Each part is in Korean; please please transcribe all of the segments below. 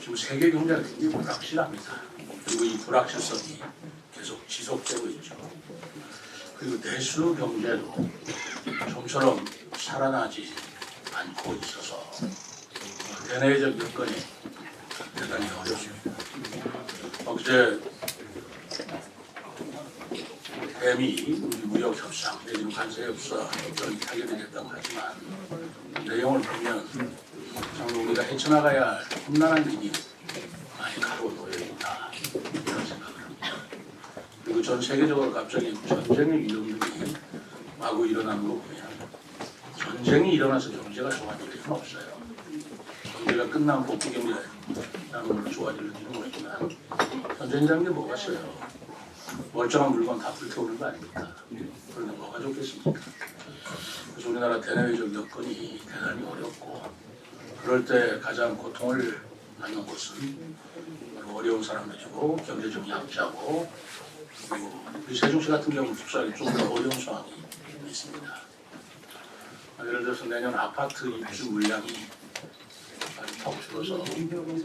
지금 세계 경제가 굉장히 불확실합니다. 그리고 이 불확실성이 계속 지속되고 있죠. 그리고 내수 경제도 좀처럼 살아나지 않고 있어서 대내적 여건이 대단히 어렵습니다. 어제 대미 무역 협상 내지는 관세 협상이 타결되겠다고 하지만 내용을 보면 참 우리가 헤쳐나가야 할 험난한 길이 많이 가로놓여 있다 이런 생각을 합니다. 그리고 전 세계적으로 갑자기 전쟁의 위험들이 마구 일어나는 거 보면 전쟁이 일어나서 경제가 좋아질 일은 없어요. 경제가 끝나면 복구 경제라는 걸로 좋아질 일은 모르지만 전쟁이라는 게 뭐가 있어요? 멀쩡한 물건 다 불태우는 거 아닙니까? 그런데 뭐가 좋겠습니까? 그래서 우리나라 대내외적 여건이 대단히 어렵고 그럴 때 가장 고통을 받는 곳은 어려운 사람들이고 경제적 약자고 그리고 우리 세종시 같은 경우는 특수하게 좀 더 어려운 상황이 있습니다. 예를 들어서 내년 아파트 입주 물량이 턱 줄어서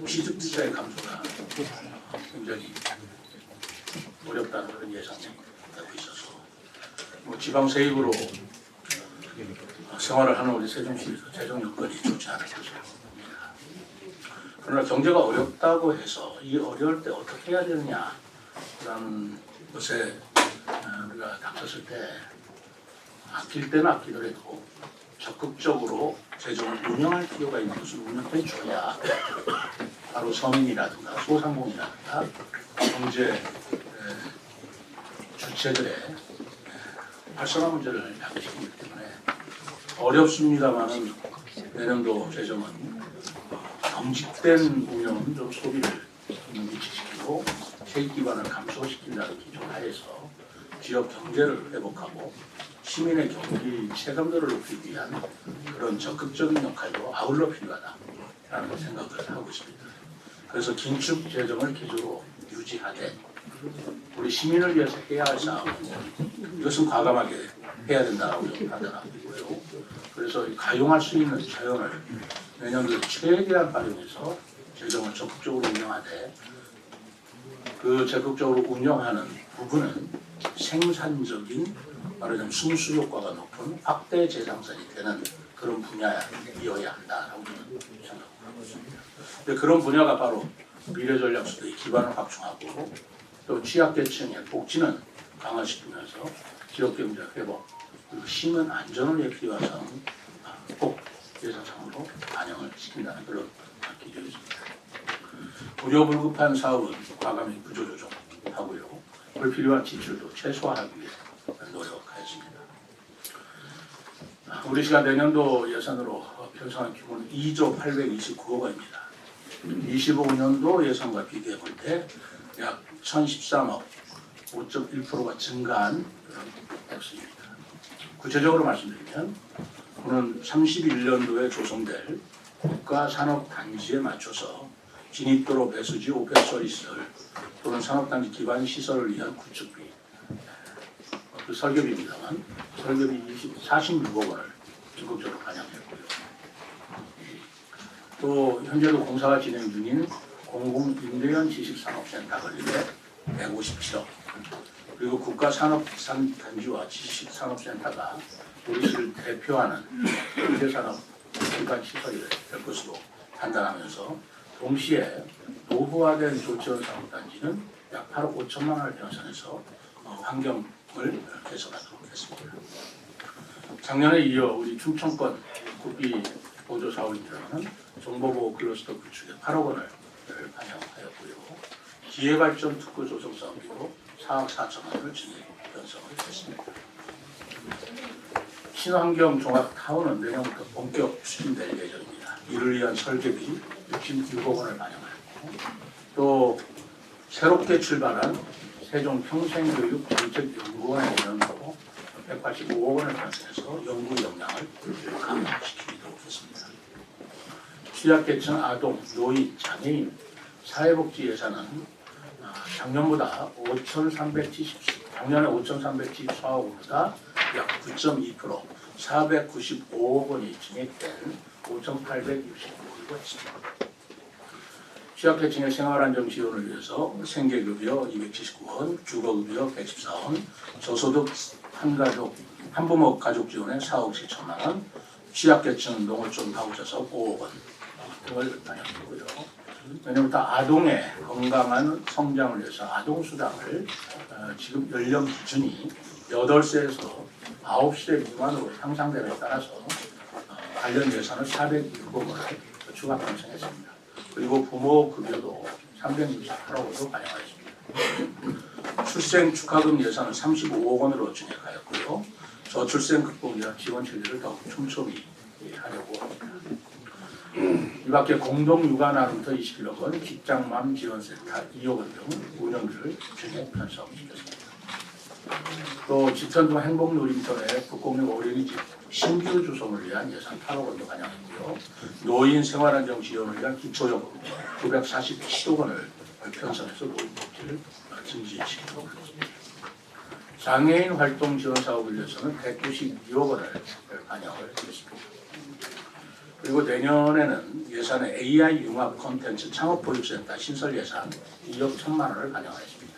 취득 투자의 감소가 굉장히 어렵다는 그런 예상이 되고 있어서 뭐 지방 세입으로 생활을 하는 우리 세종시에서 재정 여건이 좋지 않을 것으로 봅니다. 그러나 경제가 어렵다고 해서 이 어려울 때 어떻게 해야 되느냐라는 것에 우리가 닥쳤을 때 아낄 때는 아끼더라도 적극적으로 재정을 운영할 필요가 있는 것을 운영해 줘야 바로 서민이라든가 소상공인이라든가 경제 주체들의 활성화 문제를 야기시키기 때문에 어렵습니다만은 내년도 재정은 경직된 운영은 좀 소비를 유치시키고 세입 기반을 감소시킨다는 기조 하에서 지역 경제를 회복하고 시민의 경기 체감도를 높이기 위한 그런 적극적인 역할도 아울러 필요하다라는 생각을 하고 있습니다. 그래서 긴축 재정을 기조로 유지하되 우리 시민을 위해서 해야 할 싸움 이것은 과감하게 해야 된다고 판단하고 있고요. 그래서 가용할 수 있는 자원을 내년도에 최대한 활용해서 재정을 적극적으로 운영하되 그 적극적으로 운영하는 부분은 생산적인 말하자면 순수 효과가 높은 확대 재생산이 되는 그런 분야이어야 한다라고 저는 생각하고 있습니다. 근데 그런 분야가 바로 미래전략수도의 기반을 확충하고 또 취약계층의 복지는 강화시키면서 지역경제 회복 그리고 시민 안전을 위해 필요한 사항은 꼭 예산상으로 반영을 시킨다는 그런 기조였습니다. 우려불급한 사업은 과감히 구조조정하고요. 불필요한 지출도 최소화하기 위해 노력하였습니다. 우리 시가 내년도 예산으로 편성한 규모는 2조 829억 원입니다. 25년도 예산과 비교해 볼 때 약 1013억 5.1%가 증가한 그런 액수입니다. 구체적으로 말씀드리면 오는 31년도에 조성될 국가산업단지에 맞춰서 진입도로 배수지 오펜서비스를 또는 산업단지 기반 시설을 위한 구축비 그 설계비입니다만 설계비 46억 원을 적극적으로 반영했고요. 또 현재도 공사가 진행 중인 공공임대형 지식산업센터 건립에 157억 그리고 국가산업단지와 지식산업센터가 우리 시를 대표하는 현대산업 기반 시설이 될 것으로 판단하면서 동시에 노후화된 조치원 산업단지는 약 8억 5천만 원을 편성해서 환경을 개선하도록 했습니다. 작년에 이어 우리 충청권 국비 보조 사업입니다만 정보보호 클러스터 구축에 8억 원을 반영하였고요. 기회발전 특구 조성 사업비로 4억 4천만 원을 진행 편성을 했습니다. 친환경 종합타운은 내년부터 본격 추진될 예정입니다. 이를 위한 설계비 66억 원을 반영하였고 또 새롭게 출발한 세종평생교육정책연구원의 원안으로 185억 원을 편성해서 연구 역량을 강화시키도록 했습니다. 취약계층 아동, 노인, 장애인, 사회복지 예산은 작년에 5,374억 원보다 약 9.2% 495억 원이 증액된 5,865억 원이었습니다. 취약계층의 생활안정 지원을 위해서 생계급여 279원, 주거급여 114원, 저소득 한가족, 한부모 가족 지원에 4억 7천만 원, 취약계층 농어촌 가구자석 5억 원 등을 반영했고요. 내년부터 아동의 건강한 성장을 위해서 아동수당을 지금 연령 기준이 8세에서 9세 미만으로 향상됨에 따라서 관련 예산을 406억 원을 추가 편성했습니다. 그리고 부모 급여도 368억 원으로 반영하였습니다. 출생 축하금 예산을 35억 원으로 증액하였고요. 저출생 극복 위한 지원 체계를 더욱 촘촘히 하려고 합니다. 이 밖에 공동육아나눔터 21억 원, 직장맘 지원센터 2억 원 등 운영비를 증액 편성시켰습니다. 또 지천동 행복놀이터 내 북곡역 어린이집 신규 주송을 위한 예산 8억 원도 반영했고요. 노인 생활안정 지원을 위한 기초요금 947억 원을 편성해서 노인복지를 증진시키도록 하겠습니다. 장애인 활동 지원 사업을 위해서는 192억 원을 반영을 했습니다. 그리고 내년에는 예산에 AI 융합 콘텐츠 창업보육센터 신설 예산 2억 1천만 원을 반영하였습니다.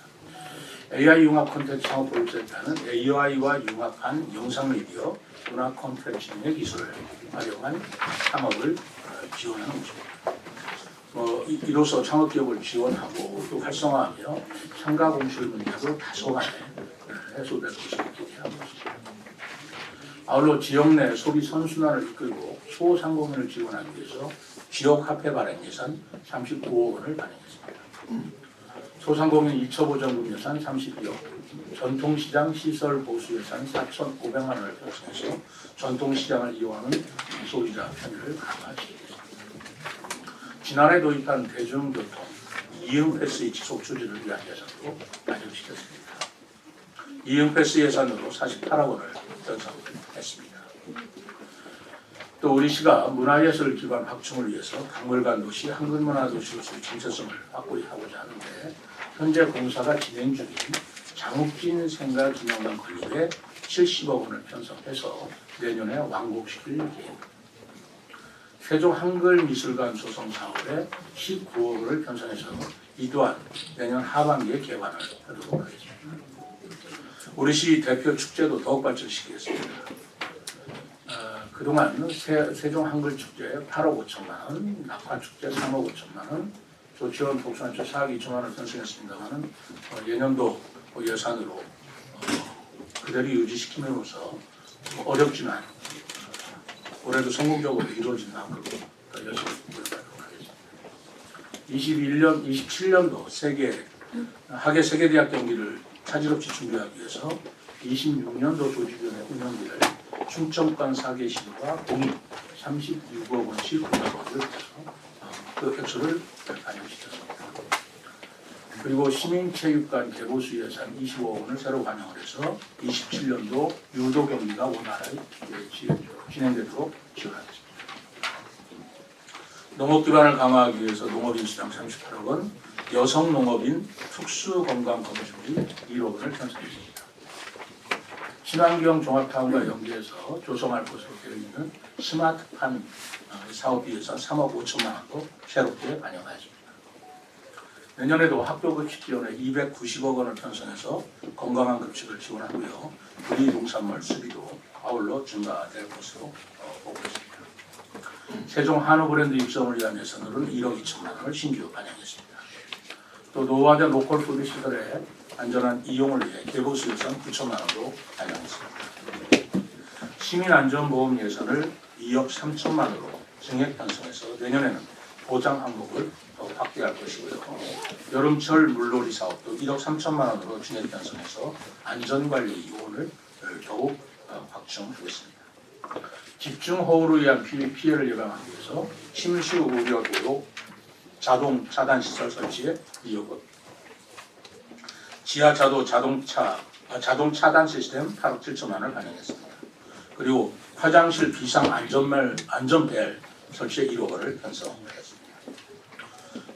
AI 융합 콘텐츠 창업보육센터는 AI와 융합한 영상미디어, 문화 콘텐츠 등의 기술을 활용한 창업을 지원하는 것입니다. 이로써 창업기업을 지원하고 또 활성화하며 상가 공실 문제도 다소간에 해소될 것으로 기대하고 있습니다. 아울러 지역 내 소비 선순환을 이끌고 소상공인을 지원하기 위해서 지역 화폐 발행 예산 35억 원을 반영했습니다. 소상공인 2차 보전금 예산 32억, 전통시장 시설 보수 예산 4,500만 원을 편성해서 전통시장을 이용하는 소비자 편의를 강화시키겠습니다. 지난해 도입한 대중교통 이응패스의 지속 추진을 위한 예산도 마련시켰습니다. 이응패스 예산으로 48억 원을 편성했습니다. 또 우리 시가 문화예술 기반 확충을 위해서 박물관 도시, 한글문화도시로서의 정체성을 확고히 하고자 하는데 현재 공사가 진행 중인 장욱진 생가기념관 건립에 70억 원을 편성해서 내년에 완공시킬 계획입니다. 세종 한글미술관 조성 사업에 19억 원을 편성해서 이 또한 내년 하반기에 개관을 하도록 하겠습니다. 우리 시 대표 축제도 더욱 발전시키겠습니다. 그동안 세종 한글축제 8억 5천만 원, 낙화축제 3억 5천만 원, 조치원 독산초 4억 2천만 원을 편성했습니다만 예년도 예산으로 그대로 유지시킴으로써 어렵지만 올해도 성공적으로 이루어진 만큼 더 열심히 노력하도록 하겠습니다. 27년도 학예 세계대학 경기를 차질 없이 준비하기 위해서 26년도 조직위원회 운영비를 충청권 사계시도가 공익 36억 원씩 공약을 해서 그 액수를 반영시켰습니다. 그리고 시민체육관 개보수 예산 25억 원을 새로 반영을 해서 27년도 유도 경기가 원활하게 진행되도록 지원하겠습니다. 농업 기반을 강화하기 위해서 농업인 수당 38억 원, 여성 농업인 특수건강검진비 1억 원을 편성했습니다. 친환경 종합타운과 연계해서 조성할 것으로 되어 있는 스마트팜 사업비 예산 3억 5천만 원도 새롭게 반영하였습니다. 내년에도 학교급식 지원에 290억 원을 편성해서 건강한 급식을 지원하고요. 유리농산물 수비도 아울러 증가될 것으로 보고 있습니다. 세종 한우 브랜드 육성을 위한 예산으로는 1억 2천만 원을 신규 반영했습니다. 또 노화된 로컬 푸드 시설의 안전한 이용을 위해 개보수 예산 9천만 원도 반영했습니다. 시민안전보험 예산을 2억 3천만 원으로 증액 편성해서 내년에는 보장 항목을 더 확대할 것이고요. 여름철 물놀이 사업도 1억 3천만 원으로 증액 편성해서 안전관리 요원을 더욱 확충하겠습니다. 집중호우로 의한 피해를 예방하기 위해서 침수 우려 도로 자동 차단 시설 설치에 2억 원, 지하 자동 차단 시스템 8억 7천만 원을 반영했습니다. 그리고 화장실 비상 안전벨 설치에 1억 원을 편성했습니다.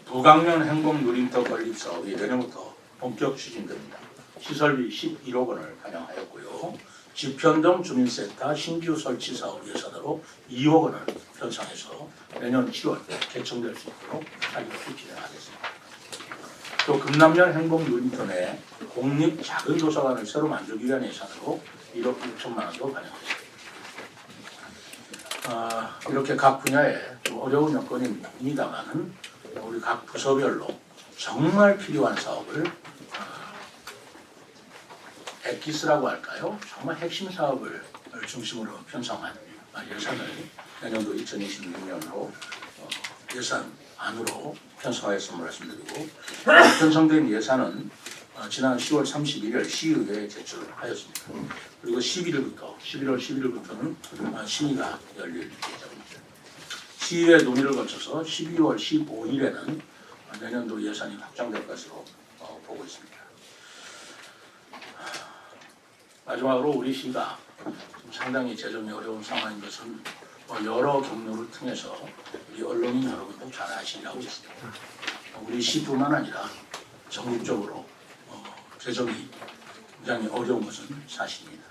부강면 행복 누림터 건립 사업이 내년부터 본격 추진됩니다. 시설비 11억 원을 반영하였고요. 지편동 주민센터 신규 설치 사업 예산으로 2억 원을 편성해서 내년 7월 개청될 수 있도록 하기로 진행하겠습니다. 또 금남년 행복유니터 내 공립 작은 도서관을 새로 만들기 위한 예산으로 1억 6천만 원도 반영했습니다. 이렇게 각 분야에 좀 어려운 여건입니다만은 우리 각 부서별로 정말 필요한 사업을 엑기스라고 할까요? 정말 핵심 사업을 중심으로 편성한 예산을 내년도 2026년으로 예산 안으로 편성하였음을 말씀드리고 편성된 예산은 지난 10월 31일 시의회에 제출하였습니다. 그리고 11월 11일부터는 심의가 열릴 예정입니다. 시의회 논의를 거쳐서 12월 15일에는 내년도 예산이 확정될 것으로 보고 있습니다. 마지막으로 우리 시가 상당히 재정이 어려운 상황인 것은 여러 경로를 통해서 우리 언론인 여러분도 잘 아시라고 있습니다. 우리 시뿐만 아니라 전국적으로 재정이 굉장히 어려운 것은 사실입니다.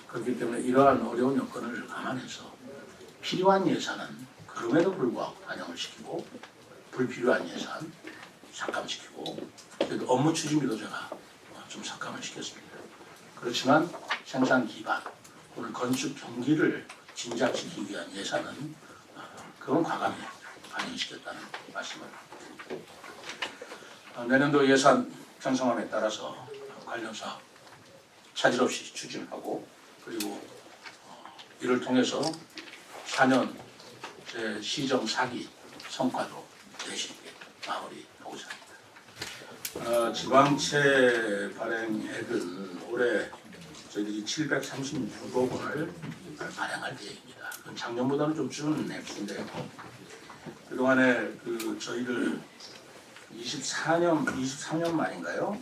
그렇기 때문에 이러한 어려운 여건을 감안해서 필요한 예산은 그럼에도 불구하고 반영을 시키고 불필요한 예산 삭감시키고 그래도 업무 추진비도 제가 좀 삭감을 시켰습니다. 그렇지만 생산 기반 오늘 건축 경기를 진작시키기 위한 예산은 그건 과감히 반영시켰다는 말씀을 드립니다. 내년도 예산 편성함에 따라서 관련 사업 차질 없이 추진하고 그리고 이를 통해서 4년 제 시정 4기 성과도 내실있게 마무리하고자 합니다. 지방채 발행액은 올해 저희들이 736억 원을 발행할 계획입니다. 그건 작년보다는 좀 줄은 액수인데요. 그동안에 저희들 23년 말인가요?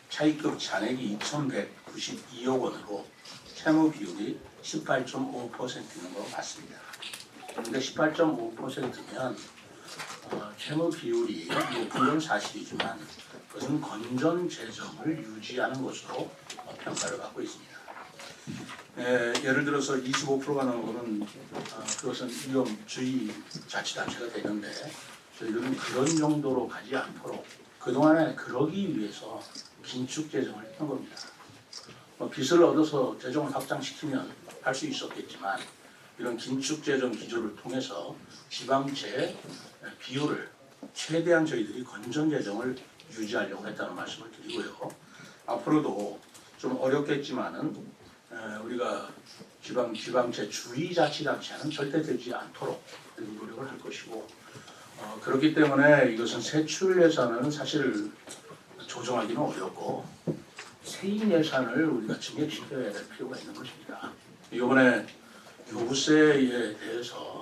차입금 잔액이 2,192억 원으로 채무 비율이 18.5%인 거 맞습니다. 그런데 18.5%면 채무 비율이 높은 건 사실이지만 그것은 건전 재정을 유지하는 것으로 평가를 받고 있습니다. 예를 들어서 25%가 넘어가는 그것은 위험주의 자치단체가 되는데 저희들은 그런 정도로 가지 않도록 그동안에 그러기 위해서 긴축 재정을 했던 겁니다. 빚을 얻어서 재정을 확장시키면 할 수 있었겠지만 이런 긴축 재정 기조를 통해서 지방채 비율을 최대한 저희들이 건전 재정을 유지하려고 했다는 말씀을 드리고요. 앞으로도 좀 어렵겠지만은 우리가 지방채 주의자치단체는 절대 되지 않도록 노력을 할 것이고 그렇기 때문에 이것은 세출 예산은 사실 조정하기는 어렵고 세인 예산을 우리가 증액시켜야 될 필요가 있는 것입니다. 이번에 교부세에 대해서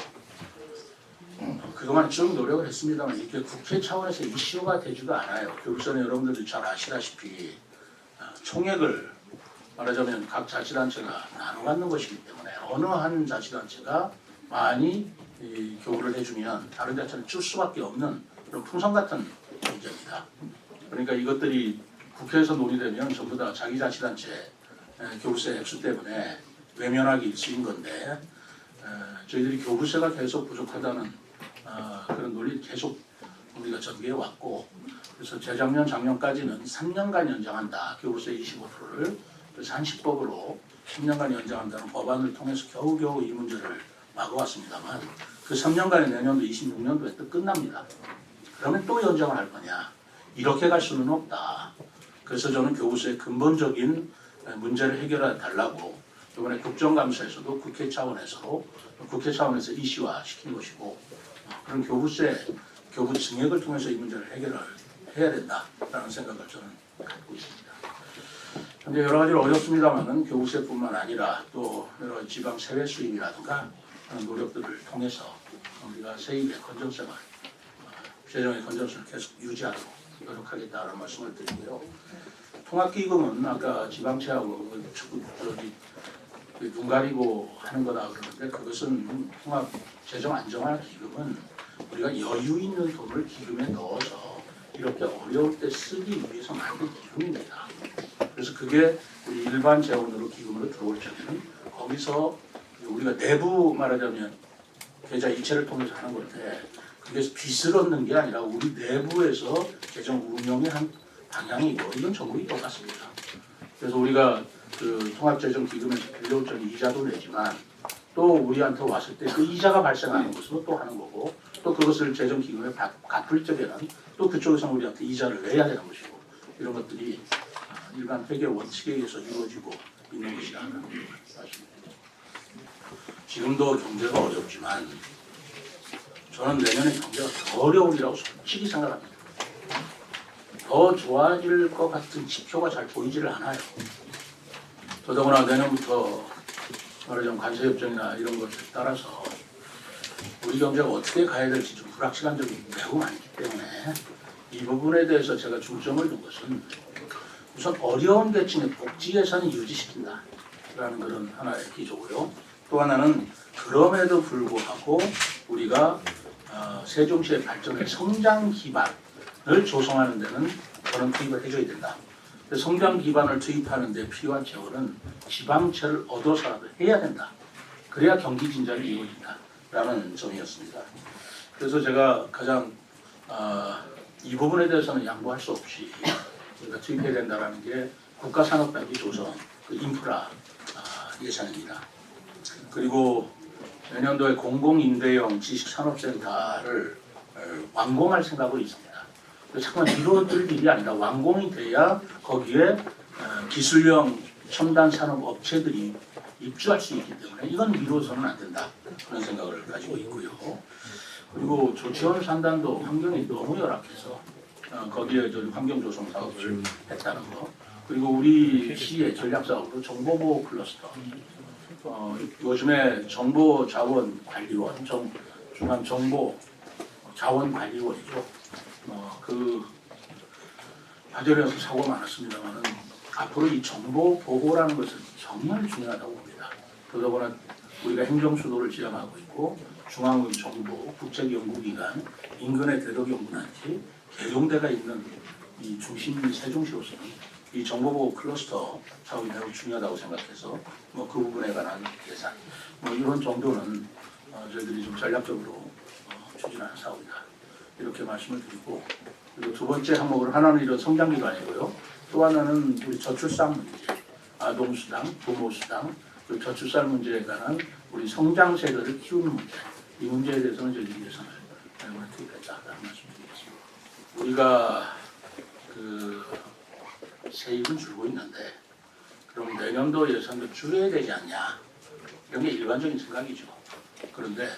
그동안 쭉 노력을 했습니다만 이게 국회 차원에서 이슈가 되지도 않아요. 교부세는 여러분들도 잘 아시다시피 총액을 말하자면 각 자치단체가 나눠 갖는 것이기 때문에 어느 한 자치단체가 많이 교부를 해주면 다른 자체는 줄 수밖에 없는 그런 풍선 같은 문제입니다. 그러니까 이것들이 국회에서 논의되면 전부 다 자기 자치단체 교부세 액수 때문에 외면하기 일쑤인 건데 저희들이 교부세가 계속 부족하다는 그런 논리를 계속 우리가 전개해 왔고 그래서 재작년 작년까지는 3년간 연장한다 교부세 25%를 그래서 한시법으로 3년간 연장한다는 법안을 통해서 겨우겨우 이 문제를 막아왔습니다만 그 3년간의 내년도 26년도에 또 끝납니다. 그러면 또 연장을 할 거냐? 이렇게 갈 수는 없다. 그래서 저는 교부세의 근본적인 문제를 해결해 달라고 이번에 국정감사에서도 국회 차원에서 이슈화 시킨 것이고 그런 교부 증액을 통해서 이 문제를 해결을 해야 된다라는 생각을 저는 갖고 있습니다. 현재 여러 가지로 어렵습니다만은 교부세뿐만 아니라 또 여러 지방 세외 수입이라든가 하는 노력들을 통해서 우리가 세입의 건전성을 재정의 건전성을 계속 유지하도록 노력하겠다는 말씀을 드리고요. 통합기금은 아까 지방채하고 눈 가리고 하는 거다 그러는데 그것은 통합 재정 안정화 기금은 우리가 여유 있는 돈을 기금에 넣어서 이렇게 어려울 때 쓰기 위해서 만든 기금입니다. 그래서 그게 우리 일반 재원으로 기금으로 들어올 적에는 거기서 우리가 내부 말하자면 계좌 이체를 통해서 하는 건데 그게 빚을 얻는 게 아니라 우리 내부에서 재정 운영의 한 방향이고 이건 전부 똑같습니다. 그래서 우리가 그 통합재정기금에서 빌려올 적에 이자도 내지만 또 우리한테 왔을 때 그 이자가 발생하는 것으로 또 하는 거고 또 그것을 재정기금에 갚을 적에는 또 그쪽에서 우리한테 이자를 내야 되는 것이고 이런 것들이 일반 회계 원칙에 의해서 이루어지고 있는 것이라는 말씀입니다. 지금도 경제가 어렵지만 저는 내년에 경제가 더 어려우리라고 솔직히 생각합니다. 더 좋아질 것 같은 지표가 잘 보이지를 않아요. 더더구나 내년부터 말하자면 관세협정이나 이런 것에 따라서 우리 경제가 어떻게 가야 될지 좀 불확실한 점이 매우 많기 때문에 이 부분에 대해서 제가 중점을 둔 것은 우선 어려운 계층의 복지 예산을 유지시킨다 라는 그런 하나의 기조고요. 또 하나는 그럼에도 불구하고 우리가 세종시의 발전의 성장 기반을 조성하는 데는 저는 투입을 해줘야 된다. 성장 기반을 투입하는 데 필요한 재원은 지방채를 얻어서라도 해야 된다. 그래야 경기 진작이 이루어진다 라는 점이었습니다. 그래서 제가 가장 이 부분에 대해서는 양보할 수 없이 우리가 투입해야 된다는 게 국가산업단지 조성, 그 인프라 예산입니다. 그리고 내년도에 공공임대형 지식산업센터를 완공할 생각으로 있습니다. 잠깐만 이루어질 일이 아니라 완공이 돼야 거기에 기술형 첨단 산업 업체들이 입주할 수 있기 때문에 이건 미뤄서는 안 된다 그런 생각을 가지고 있고요. 그리고 조치원 산단도 환경이 너무 열악해서 거기에 환경 조성 사업을 했다는 거. 그리고 우리 시의 전략 사업으로 정보보호 클러스터. 요즘에 정보자원관리원, 중앙정보자원관리원이죠. 그 화재에서 사고가 많았습니다만은 앞으로 이 정보 보호라는 것은 정말 중요하다고 봅니다. 더더구나 우리가 행정수도를 지향하고 있고 중앙정보, 국책연구기관, 인근의 대덕연구단지, 계룡대가 있는 이 중심 세종시로서는 이 정보보호 클러스터 사업이 매우 중요하다고 생각해서 그 부분에 관한 예산 이런 정도는 저희들이 좀 전략적으로 추진하는 사업이다. 이렇게 말씀을 드리고 그리고 두 번째 항목으로 하나는 이런 성장기관이고요. 또 하나는 우리 저출산 문제, 아동수당, 부모수당, 그리고 저출산 문제에 관한 우리 성장 세대를 키우는 문제 이 문제에 대해서는 저희들이 예산을 투입했다라는 말씀드리겠습니다. 우리가 그 세입은 줄고 있는데 그럼 내년도 예산도 줄여야 되지 않냐 이런 게 일반적인 생각이죠. 그런데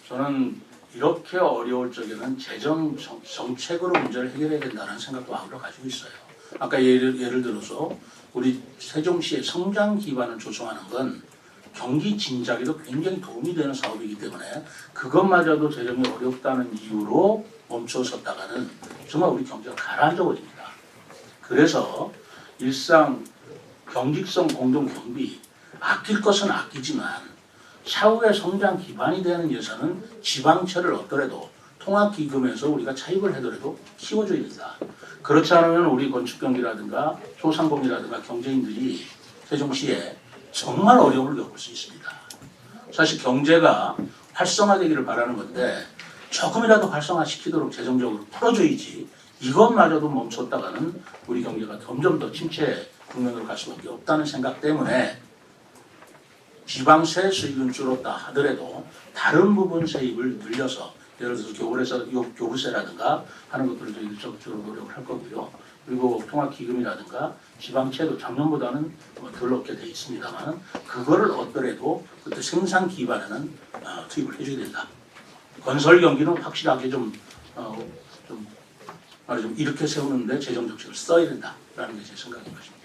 저는 이렇게 어려울 적에는 재정 정책으로 문제를 해결해야 된다는 생각도 아울러 가지고 있어요. 아까 예를 들어서 우리 세종시의 성장 기반을 조성하는 건 경기 진작에도 굉장히 도움이 되는 사업이기 때문에 그것마저도 재정이 어렵다는 이유로 멈춰섰다가는 정말 우리 경제가 가라앉아 버립니다. 그래서 일상 경직성 공동 경비 아낄 것은 아끼지만 차후에 성장 기반이 되는 예산은 지방채를 얻더라도 통합기금에서 우리가 차입을 하더라도 키워줘야 된다. 그렇지 않으면 우리 건축경비라든가 소상공인이라든가 경제인들이 세종시에 정말 어려움을 겪을 수 있습니다. 사실 경제가 활성화되기를 바라는 건데 조금이라도 활성화시키도록 재정적으로 풀어줘야지 이것마저도 멈췄다가는 우리 경제가 점점 더 침체 국면으로 갈 수밖에 없다는 생각 때문에 지방세 수입은 줄었다 하더라도 다른 부분 세입을 늘려서 예를 들어서 교부세라든가 하는 것들을 저희들이 적극적으로 노력을 할 거고요. 그리고 통합기금이라든가 지방채도 작년보다는 덜 얻게 돼 있습니다만 그거를 얻더라도 그때 생산 기반에는 투입을 해줘야 된다. 건설 경기는 확실하게 좀 이렇게 세우는데 재정 정책을 써야 된다라는 게 제 생각인 것입니다.